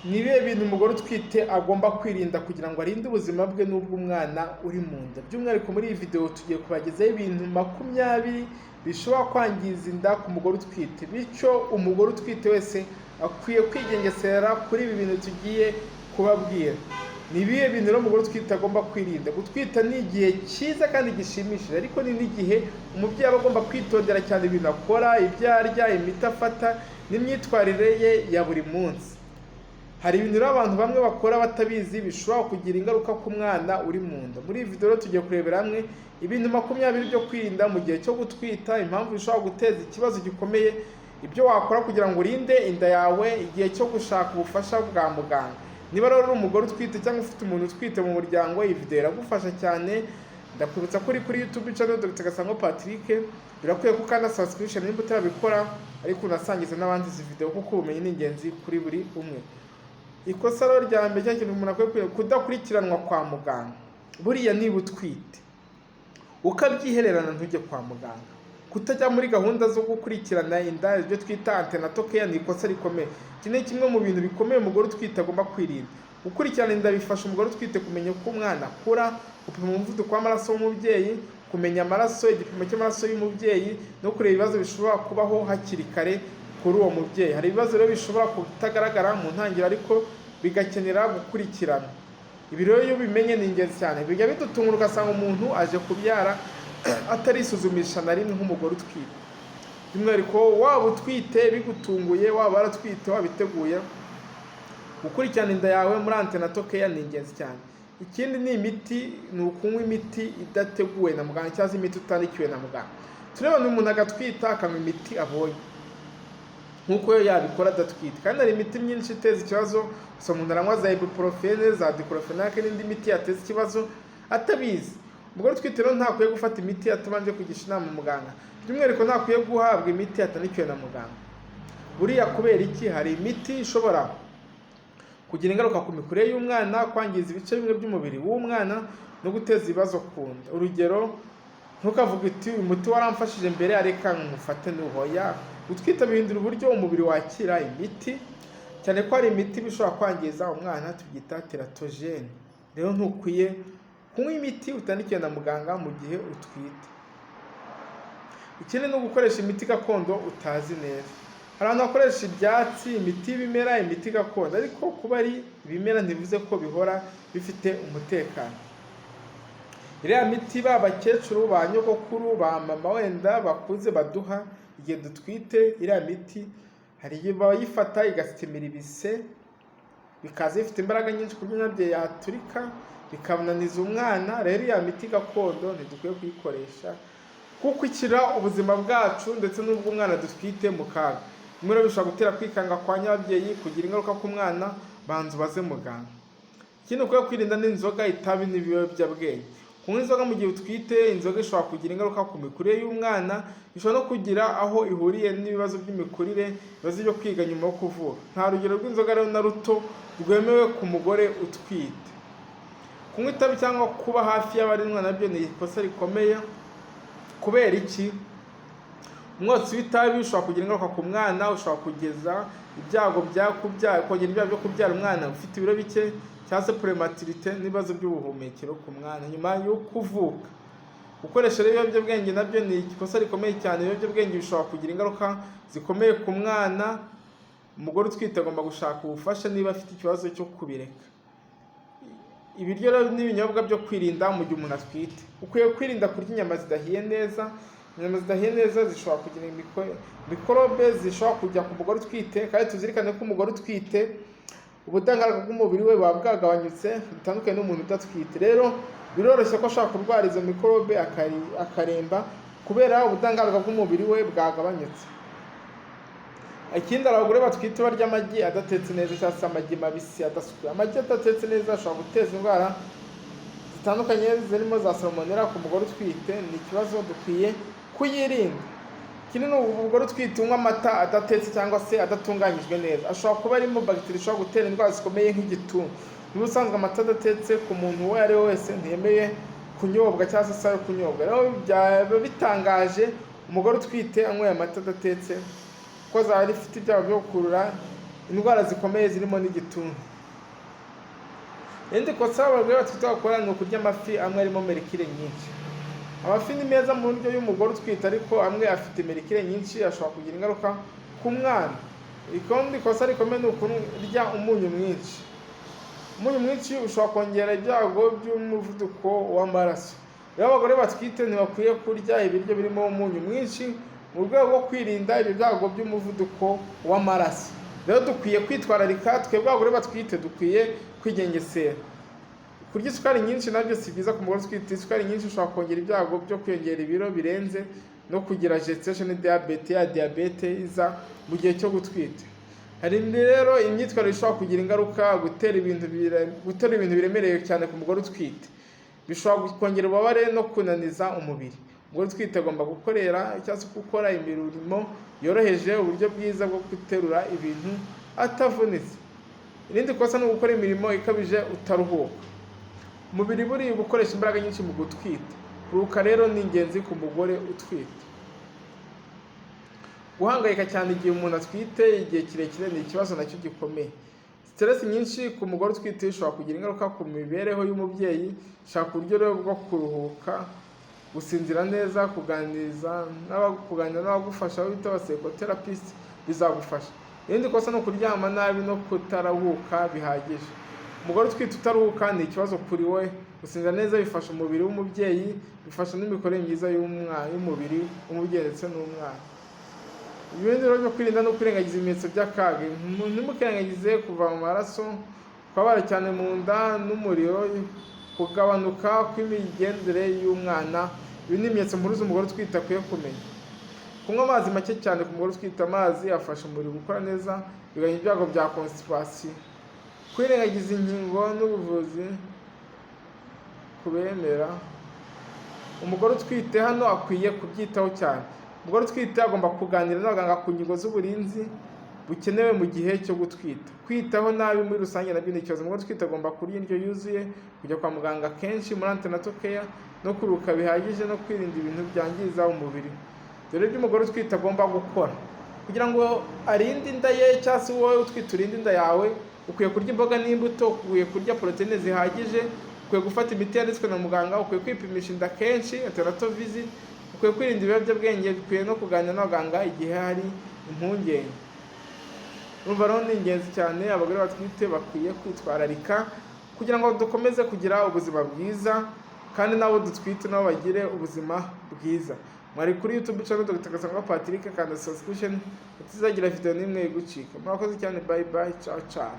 Ni ibihe bintu umugore utwite agomba kwirinda kugira ngo arinde ubuzima bwe n'ubw'umwana uri mu nda? By'umwihariko muri iyi video tugiye kubagezaho ibintu 20 bishobora kwangiza inda ku mugore utwite, bityo umugore utwite wese akwiye kwigengesera kuri ibi bintu tugiye kubabwira. Ni ibihe bintu rero umugore utwite agomba kwirinda? Gutwita ni igihe cyiza kandi gishimishije, ariko ni n'igihe umubyeyi aba agomba kwitondera cyane ibintu akora, ibyo arya, imiti afata n'imyitwarire ye ya buri munsi. Hari ibintu rero abantu bamwe bakora batabizi bishobora kugira ingaruka ku mwana uri mu nda. Muri iyi video rero tugiye kurebera hamwe ibintu 20 byo kwirinda mu gihe cyo gutwita, impamvu bishobora guteza ikibazo gikomeye, ibyo wakora kugira ngo urinde inda yawe igihe cyo gushaka ubufasha bwa muganga. Niba rero uri umugore utwite cyangwa ufite umuntu utwite mu muryango, iyi video iragufasha cyane. Ndakwibutsa ko uri kuri YouTube channel Dr. Gasango Patrick, birakwiye ko ukanda subscription nimba utarabikora, ariko unasangiza n'abandi izi video kuko ubumenyi ni ingenzi kuri buri umwe. Ikosa rero rya mbere cyangwa ikintu umuntu akwiye kudakurikiranwa kwa muganga. Buriya niba utwite ukabyihererana ntujye kwa muganga, kutajya muri gahunda zo gukurikirana inda, ibyo twita antenatal care, ni ikosa rikomeye. Iki ni kimwe mu bintu bikomeye umugore utwite agomba kwirinda. Gukurikirana inda bifasha umugore utwite kumenya uko umwana akura, gupima umuvuduko w'amaraso w'umubyeyi, kumenya amaraso, igipimo cy'amaraso y'umubyeyi, no kureba ibibazo bishobora kubaho hakiri kare kuri uwo mubyeyi. Hari ibibazo rero bishobora kutagaragara mu ntangiriro ariko bigakenera gukurikirana. Ibi rero iyo ubimenye ni ingenzi cyane. Bijya bidutungura ugasanga umuntu aje kubyara atarisuzumisha na rimwe nk'umugore utwite. By'umwihariko waba utwite bigutunguye, waba waratwite wabiteguye, gukurikirana inda yawe muri antenatal care ni ingenzi cyane. Ikindi ni imiti, ni ukunywa imiti idateguwe na muganga cyangwa imiti utandikiwe na muganga. Tureba umuntu agatwita akanywa imiti abonye nkuko yabikora adatwite, kandi hari imiti myinshi iteza ikibazo. Gusa umuntu aranywa za ibuprofene, za diclofenac n'indi miti yateza ikibazo atabizi. Umugore utwite rero ntakwiye gufata imiti atabanje kugisha inama muganga. By'umwihariko ntakwiye guhabwa imiti atandikiwe na muganga. Buriya kubera iki? Hari imiti ishobora kugira ingaruka ku mikurire y'umwana, kwangiza ibice bimwe by'umubiri w'umwana no guteza ibibazo ku nda. Urugero, ntukavuga uti uyu muti waramfashije mbere areka nkufate n'uhoya. Gutwita bihindura uburyo umubiri wakira imiti, cyane ko hari imiti bishobora kwangiza umwana tubyita teratogene. Rero ntukwiye kunywa imiti utandikiwe na muganga mu gihe utwite. Ikindi ni ugukoresha imiti gakondo utazi neza. Hari abantu bakoresha ibyatsi, imiti y'ibimera, imiti gakondo, ariko kuba ari ibimera ntibivuze ko bihora bifite umutekano. Iriya miti b'abakecuru, ba nyogokuru, ba mama wenda bakuze baduha igihe dutwite, iriya miti hari igihe bayifata igasitimira ibise, bikaza bifite imbaraga nyinshi ku buryo nabyo yaturika bikamunaniza umwana. Rero iriya miti gakondo ntidukwiye kuyikoresha kuko ikira ubuzima bwacu ndetse n'ubw'umwana dutwite mu kaga. Bimwe rero bishobora gutera kwikanga kwa nyababyeyi, kugira ingaruka ku mwana. Banza ubaze muganga. Ikindi ukwiye kwirinda n'inzoga, itabi n'ibiyobyabwenge. Kunywa inzoga mu gihe utwite, inzoga ishobora kugira ingaruka ku mikurire y'umwana, ishobora no kugira aho ihuriye n'ibibazo by'imikurire, ibibazo byo kwiga nyuma yo kuvuka. Nta rugero rw'inzoga rero na ruto rwemewe ku mugore utwite. Kunywa itabi cyangwa kuba hafi y'abari umwana nabyo ni ikosa rikomeye. Kubera iki? Umwotsi w'itabi ushobora kugira ingaruka ku mwana, ushobora kugeza ibyago kongera ibyago byo kubyara umwana ufite ibiro bike cyangwa se prematurité n'ibibazo by'ubuhumekero ku mwana nyuma yo kuvuka. Gukoresha ibiyobyabwenge nabyo ni ikosa rikomeye cyane. Ibiyobyabwenge bishobora kugira ingaruka zikomeye ku mwana. Umugore utwite agomba gushaka ubufasha niba afite ikibazo cyo kubireka. Ibiryo n'ibinyobwa byo kwirinda mu gihe umuntu atwite. Ukwiye kwirinda kurya inyama zidahiye neza. Inyama zidahiye neza zishobora kugira mikorobe zishobora kujya ku mugore utwite, kandi tuzirikane ko umugore utwite ubudahangarwa bw'umubiri we buba bwagabanyutse bitandukanye n'umuntu udatwite. Rero biroroshye ko ashobora kurwara izo mikorobe akaremba kubera ubudahangarwa bw'umubiri we bwagabanyutse. Ikindi, abagore batwite barya amagi adatetse neza cyangwa se amagi mabisi adasukuye. Amagi adatetse neza ashobora guteza indwara zitandukanye zirimo za salmonella ku mugore utwite. Ni ikibazo dukwiye kuyirinda. Ikindi ni umugore utwite unywa amata adatetse cyangwa se adatunganyijwe neza. Ashobora kuba arimo bagiteri ishobora gutera indwara zikomeye nk'igituntu. Niba usanzwe amata adatetse ku muntu uwo ari we wese ntiyemeye kunyobwa cyangwa se kunyobwa. Rero byaba bitangaje umugore utwite anyweye amata adatetse, kuko zaba rifite ibyago byo gukurura indwara zikomeye zirimo n'igituntu. Irindi kosa abagore batwite bakora ni ukurya amafi amwe arimo merikire nyinshi. Amafi ni meza mu ndyo y'umugore utwite, ariko amwe afite merikire nyinshi ashobora kugira ingaruka ku mwana. Irindi kosa rikomeye ni ukurya umunyu mwinshi. Umunyu mwinshi ushobora kongera ibyago by'umuvuduko w'amaraso. Rero abagore batwite ntibakwiye kurya ibiryo birimo umunyu mwinshi mu rwego rwo kwirinda ibi byago by'umuvuduko w'amaraso. Rero dukwiye kwitwararika, twebwe abagore batwite dukwiye kwigengesera. Kurya isukari nyinshi nabyo si byiza ku mugore utwite. Isukari nyinshi ushobora kongera ibyago byo kwiyongera ibiro birenze no kugira gestation diabete, ya diabete iza mu gihe cyo gutwita. Hari rero imyitwarire ishobora kugira ingaruka, gutera ibintu biremereye cyane ku mugore utwite. Bishobora kongera ububabare no kunaniza umubiri. Umugore utwite agomba gukora imirimo yoroheje, uburyo bwiza bwo guterura ibintu atavunitse. Irindi kosa ni gukora imirimo ikabije utaruhuka. Umubiri buri gukoresha imbaraga nyinshi mu gutwita. Kuruhuka rero ni ingenzi ku mugore utwite. Guhangayika cyane igihe umuntu atwite igihe kirekire ni ikibazo nacyo gikomeye. Stress nyinshi ku mugore utwite ishobora kugira ingaruka ku mibereho y'umubyeyi. Shaka uburyo rero bwo kuruhuka, gusinzira neza, kuganira n'abagufasha bita psychotherapist bizagufasha. Irindi kosa ni ukuryama nabi no kutaruhuka bihagije. Umugore utwite utaruhuka ni ikibazo kuri we. Gusinzira neza bifasha umubiri w'umubyeyi, bifasha n'imikorere myiza y'umubiri w'umubyeyi ndetse n'umwana. Ibindi rero byo kwirinda no kwirengagiza ibimenyetso by'akaga. Ntimukirengagize kuva mu maraso, kubabara cyane mu nda n'umuriro, kugabanuka kw'imigendere y'umwana. Ibi ni ibimenyetso mpuruza umugore utwite akwiye kumenya. Kunywa amazi make cyane ku mugore utwite. Amazi afasha umubiri gukora neza, bigabanya ibyago bya constipation. Kwirengagiza inkingo n'ubuvuzi kubemera. Umugore utwite hano akwiye kubyitaho cyane. Umugore utwite agomba kuganira n'abaganga ku ngingo z'uburinzi bukenewe mu gihe cyo gutwita. Kwitaho nabi muri rusange nabyo ni ikibazo. Umugore utwite agomba kurya indyo yuzuye, kujya kwa muganga kenshi muri antenatal care, no kuruhuka bihagije, no kwirinda ibintu byangiza umubiri. Dore ibyo umugore utwite agomba gukora kugira ngo arinde inda ye, cyangwa se wowe utwite urinde inda yawe. Ukwiye kurya imboga n'imbuto, ukwiye kurya proteine zihagije, ukwiye gufata imiti yanditswe na muganga, ukwiye kwipimisha inda kenshi antenatal visit, ukwiye kwirinda ibiyobyabwenge, ukwiye no kuganira n'abaganga igihe hari impungenge. Urumva rero ni ingenzi cyane, abagore batwite bakwiye kwitwararika kugira ngo dukomeze kugira ubuzima bwiza, kandi nabo dutwite nabo bagire ubuzima bwiza. Mwari kuri YouTube channel Dr. Gasangwa Patrick, kandi subscription utizagira video n'imwe igucika. Murakoze cyane, bye bye, ciao ciao.